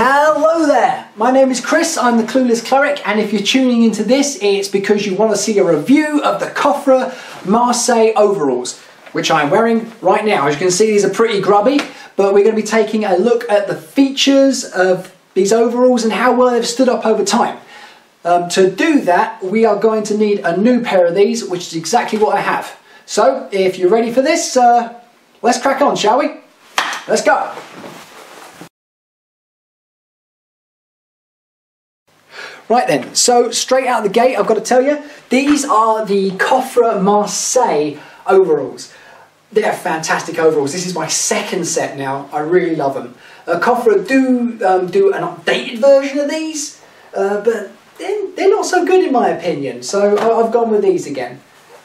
Hello there, my name is Chris, I'm the Clueless Cleric, and if you're tuning into this, it's because you want to see a review of the Cofra Marseilles overalls, which I'm wearing right now. As you can see, these are pretty grubby, but we're going to be taking a look at the features of these overalls and how well they've stood up over time. To do that, we are going to need a new pair of these, which is exactly what I have. So, if you're ready for this, let's crack on, shall we? Let's go! Right then, so straight out of the gate, I've got to tell you, these are the Cofra Marseilles overalls. They're fantastic overalls. This is my second set now. I really love them. Cofra do an updated version of these, but they're not so good in my opinion. So I've gone with these again.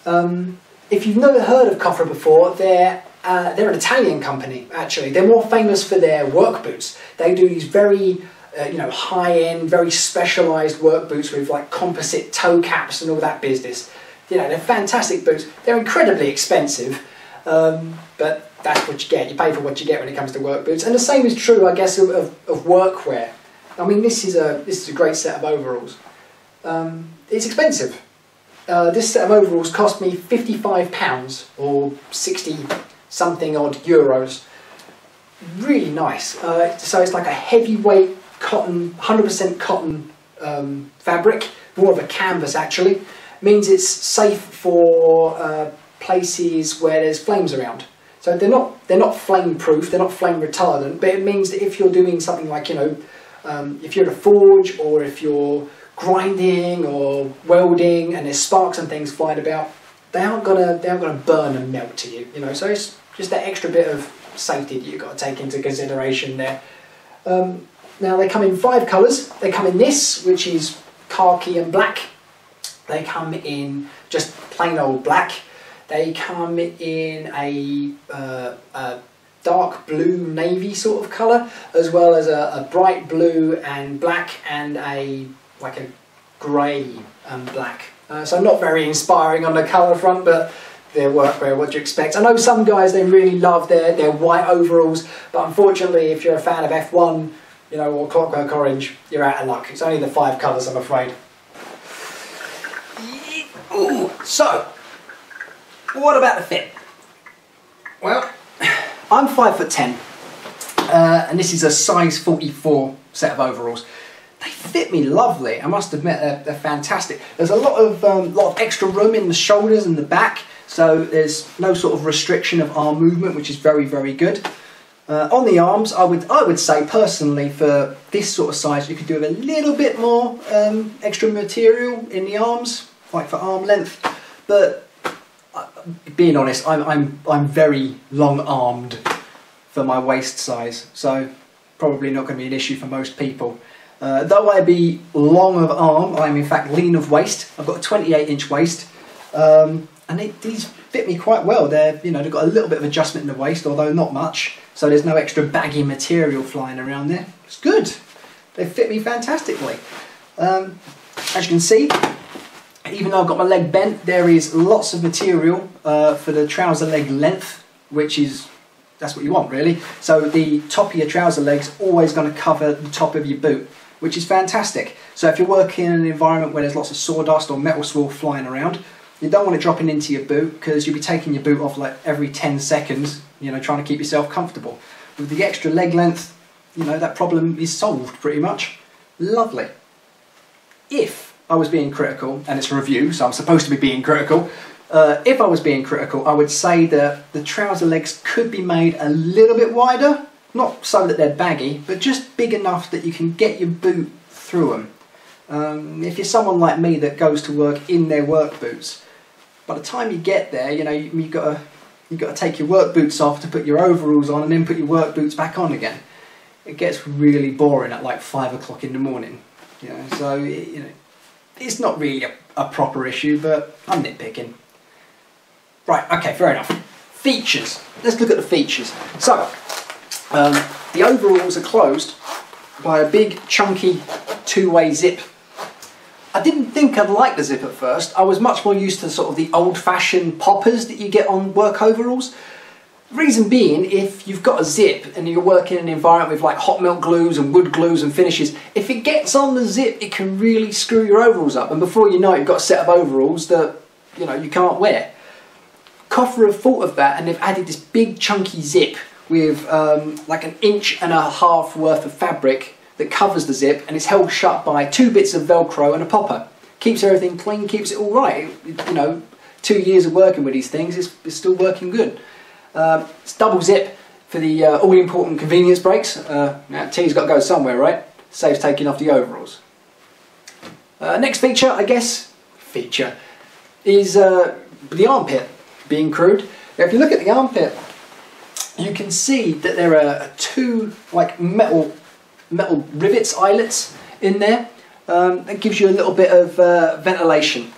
If you've never heard of Cofra before, they're an Italian company. Actually, they're more famous for their work boots. They do these very high-end, very specialised work boots with like composite toe caps and all that business. They're fantastic boots. They're incredibly expensive, but that's what you get. You pay for what you get when it comes to work boots. And the same is true, I guess, of workwear. I mean, this is a great set of overalls. It's expensive. This set of overalls cost me £55 or 60 something odd euros. Really nice. So it's like a heavyweight cotton, 100% cotton fabric, more of a canvas actually. Means it's safe for places where there's flames around. So they're not flame proof, they're not flame retardant, but it means that if you're doing something like if you're at a forge or if you're grinding or welding and there's sparks and things flying about, they aren't gonna burn and melt to you. So it's just that extra bit of safety that you've got to take into consideration there. Now they come in 5 colours. They come in this, which is khaki and black. They come in just plain old black. They come in a dark blue navy sort of colour, as well as a bright blue and black and like a grey and black. So not very inspiring on the colour front, but their workwear, what do you expect? I know some guys, they really love their white overalls, but unfortunately if you're a fan of F1, or Clockwork Orange, you're out of luck. It's only the 5 colours, I'm afraid. Ooh. So, what about the fit? Well, I'm 5'10", and this is a size 44 set of overalls. They fit me lovely, I must admit, they're fantastic. There's a lot of extra room in the shoulders and the back, so there's no sort of restriction of arm movement, which is very, very good. On the arms, I would say personally, for this sort of size, you could do with a little bit more extra material in the arms, like for arm length. But being honest, I'm very long-armed for my waist size, so probably not going to be an issue for most people. Though I be long of arm, I am in fact lean of waist. I've got a 28-inch waist, and these fit me quite well. They've got a little bit of adjustment in the waist, although not much. So there's no extra baggy material flying around there. It's good. They fit me fantastically. As you can see, even though I've got my leg bent, there is lots of material for the trouser leg length, that's what you want really. So the top of your trouser leg's always going to cover the top of your boot, which is fantastic. So if you're working in an environment where there's lots of sawdust or metal swirl flying around, you don't want it dropping into your boot, because you'll be taking your boot off like every 10 seconds, trying to keep yourself comfortable. With the extra leg length, that problem is solved pretty much. Lovely. If I was being critical, and it's a review, so I'm supposed to be being critical, if I was being critical, I would say that the trouser legs could be made a little bit wider, not so that they're baggy, but just big enough that you can get your boot through them. If you're someone like me that goes to work in their work boots, by the time you get there, you've got to take your work boots off to put your overalls on and then put your work boots back on again. It gets really boring at like 5 o'clock in the morning. So it's not really a proper issue, but I'm nitpicking. Right, okay, fair enough. Features. Let's look at the features. So, the overalls are closed by a big, chunky, two-way zip. I didn't think I'd like the zip at first. I was much more used to sort of the old-fashioned poppers that you get on work overalls. Reason being, if you've got a zip and you're working in an environment with like hot melt glues and wood glues and finishes, if it gets on the zip, it can really screw your overalls up, and before you know it, you've got a set of overalls that, you know, you can't wear. Cofra have thought of that, and they've added this big chunky zip with like 1.5 inches worth of fabric that covers the zip, and it's held shut by 2 bits of Velcro and a popper. Keeps everything clean, keeps it all right. You know, 2 years of working with these things, it's still working good. It's double zip for the all-important convenience breaks. Now, T's got to go somewhere, right? Saves taking off the overalls. Next feature, I guess, is the armpit being crude. Now, if you look at the armpit, you can see that there are 2 like metal rivets, eyelets in there. That gives you a little bit of ventilation.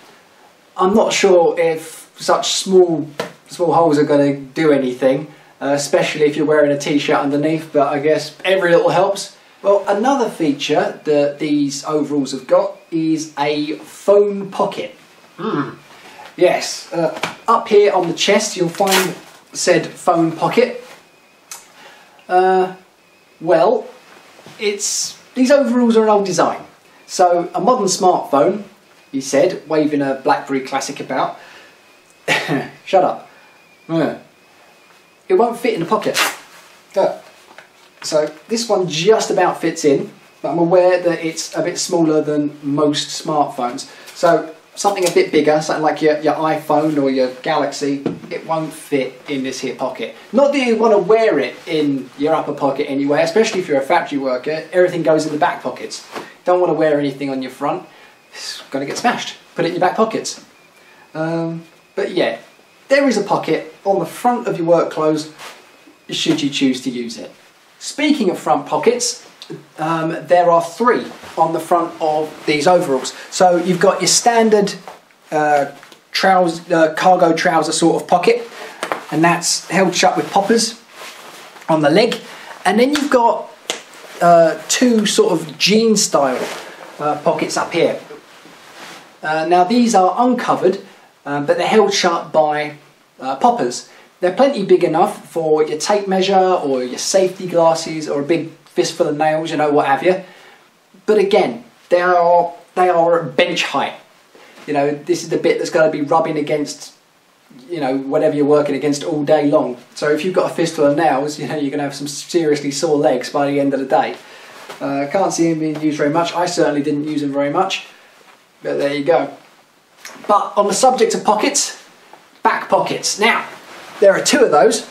I'm not sure if such small holes are going to do anything, especially if you're wearing a t-shirt underneath, but I guess every little helps. Well, another feature that these overalls have got is a phone pocket. Yes, up here on the chest you'll find said phone pocket. Well, these overalls are an old design. So a modern smartphone, he said, waving a BlackBerry Classic about, shut up. It won't fit in the pocket. So this one just about fits in, but I'm aware that it's a bit smaller than most smartphones. So something a bit bigger, something like your iPhone or your Galaxy, it won't fit in this here pocket. Not that you want to wear it in your upper pocket anyway, especially if you're a factory worker. Everything goes in the back pockets. Don't want to wear anything on your front, it's going to get smashed. Put it in your back pockets. But yeah, there is a pocket on the front of your work clothes should you choose to use it. Speaking of front pockets, there are 3 on the front of these overalls. So you've got your standard cargo trouser sort of pocket, and that's held shut with poppers on the leg. And then you've got 2 sort of jean style pockets up here. Now these are uncovered, but they're held shut by poppers. They're plenty big enough for your tape measure or your safety glasses or a big fistful of nails, you know, what have you. But again, they are at bench height. You know, this is the bit that's going to be rubbing against, you know, whatever you're working against all day long. So if you've got a fistful of nails, you know, you're going to have some seriously sore legs by the end of the day. Can't see them being used very much. I certainly didn't use them very much, but there you go. But on the subject of pockets, back pockets. Now, there are 2 of those.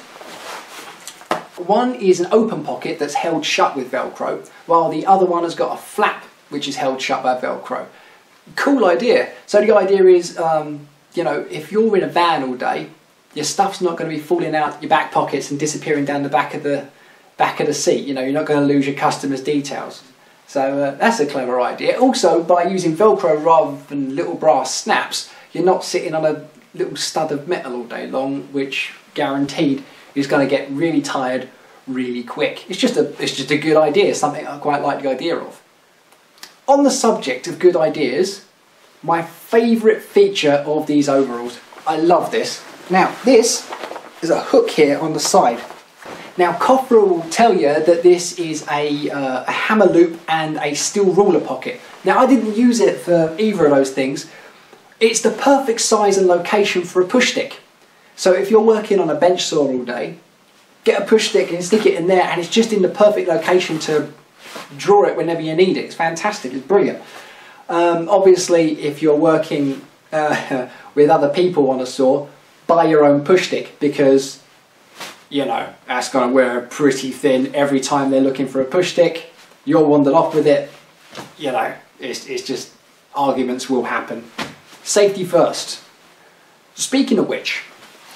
One is an open pocket that's held shut with Velcro, while the other one has got a flap which is held shut by Velcro. Cool idea. So the idea is, you know, if you're in a van all day, your stuff's not going to be falling out your back pockets and disappearing down the back of the seat. You know, you're not going to lose your customers' details. So that's a clever idea. Also, by using Velcro rather than little brass snaps, you're not sitting on a little stud of metal all day long, which guaranteed is going to get really tired really quick. It's just a good idea, something I quite like the idea of. On the subject of good ideas, my favourite feature of these overalls, I love this. Now this is a hook here on the side. Now Cofra will tell you that this is a hammer loop and a steel ruler pocket. Now I didn't use it for either of those things. It's the perfect size and location for a push stick. So if you're working on a bench saw all day, get a push stick and stick it in there, and it's just in the perfect location to draw it whenever you need it. It's fantastic, it's brilliant. Obviously if you're working with other people on a saw, buy your own push stick, because you know that's going to wear pretty thin every time they're looking for a push stick. You're wandered off with it, you know, it's just arguments will happen. Safety first. Speaking of which,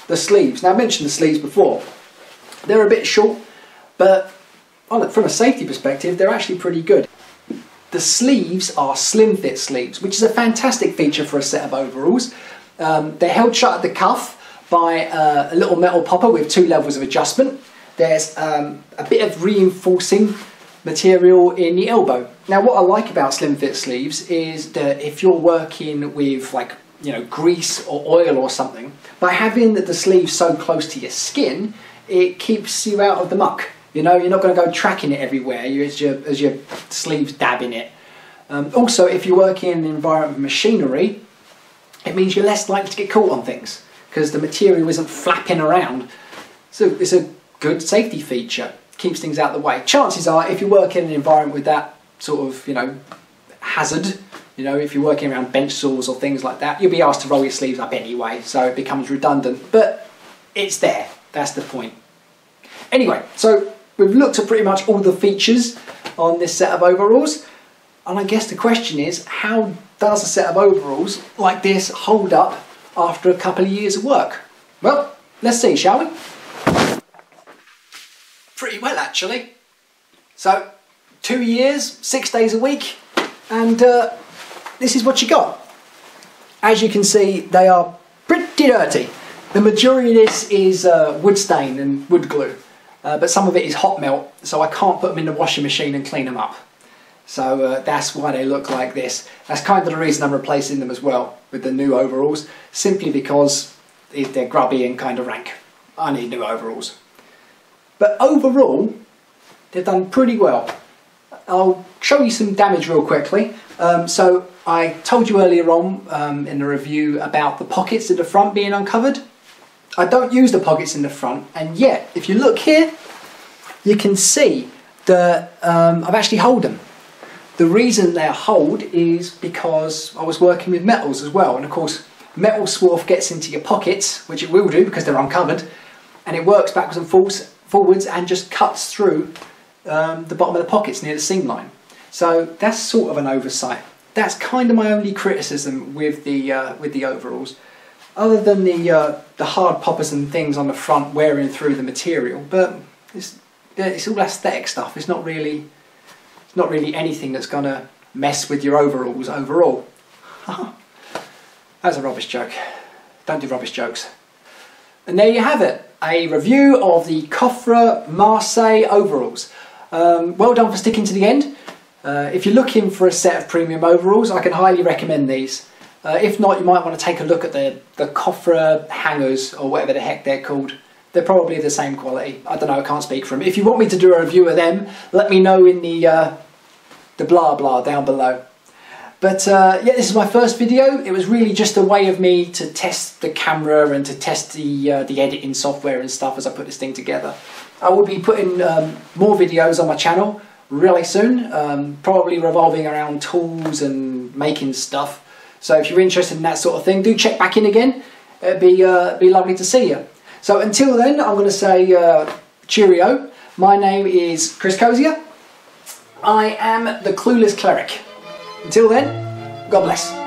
the sleeves. Now I mentioned the sleeves before. They're a bit short, but from a safety perspective, they're actually pretty good. The sleeves are slim fit sleeves, which is a fantastic feature for a set of overalls. They're held shut at the cuff by a little metal popper with 2 levels of adjustment. There's a bit of reinforcing material in the elbow. Now what I like about slim fit sleeves is that if you're working with, like, you know, grease or oil or something, by having the sleeve so close to your skin, it keeps you out of the muck. You know, you're not going to go tracking it everywhere as your sleeves dab in it. Also, if you're working in an environment with machinery, it means you're less likely to get caught on things because the material isn't flapping around. So it's a good safety feature, keeps things out of the way. Chances are, if you work in an environment with that sort of, you know, hazard, you know, if you're working around bench saws or things like that, you'll be asked to roll your sleeves up anyway, so it becomes redundant, but it's there, that's the point. Anyway, so we've looked at pretty much all the features on this set of overalls, and I guess the question is, how does a set of overalls like this hold up after a couple of years of work? Well, let's see, shall we? Pretty well, actually. So, 2 years, 6 days a week, and this is what you got. As you can see, they are pretty dirty. The majority of this is wood stain and wood glue, but some of it is hot melt, so I can't put them in the washing machine and clean them up. So that's why they look like this. That's kind of the reason I'm replacing them as well with the new overalls, simply because they're grubby and kind of rank. I need new overalls. But overall, they've done pretty well. I'll show you some damage real quickly. So I told you earlier on in the review about the pockets at the front being uncovered. I don't use the pockets in the front, and yet if you look here, you can see that I've actually holed them. The reason they're holed is because I was working with metals as well, and of course metal swarf gets into your pockets, which it will do because they're uncovered, and it works backwards and forwards and just cuts through the bottom of the pockets near the seam line. So that's sort of an oversight. That's kind of my only criticism with the overalls, other than the hard poppers and things on the front wearing through the material. But it's all aesthetic stuff. It's not really anything that's going to mess with your overalls overall. That's a rubbish joke. Don't do rubbish jokes. And there you have it, a review of the Cofra Marseilles overalls. Well done for sticking to the end. If you're looking for a set of premium overalls, I can highly recommend these. If not, you might want to take a look at the Cofra hangers, or whatever the heck they're called. They're probably the same quality. I don't know, I can't speak for them. If you want me to do a review of them, let me know in the blah blah down below. But yeah, this is my first video. It was really just a way of me to test the camera and to test the editing software and stuff as I put this thing together. I will be putting more videos on my channel really soon, probably revolving around tools and making stuff. So if you're interested in that sort of thing, do check back in again. It'd be lovely to see you. So until then, I'm going to say cheerio. My name is Chris Cozier. I am the Clueless Cleric. Until then, God bless.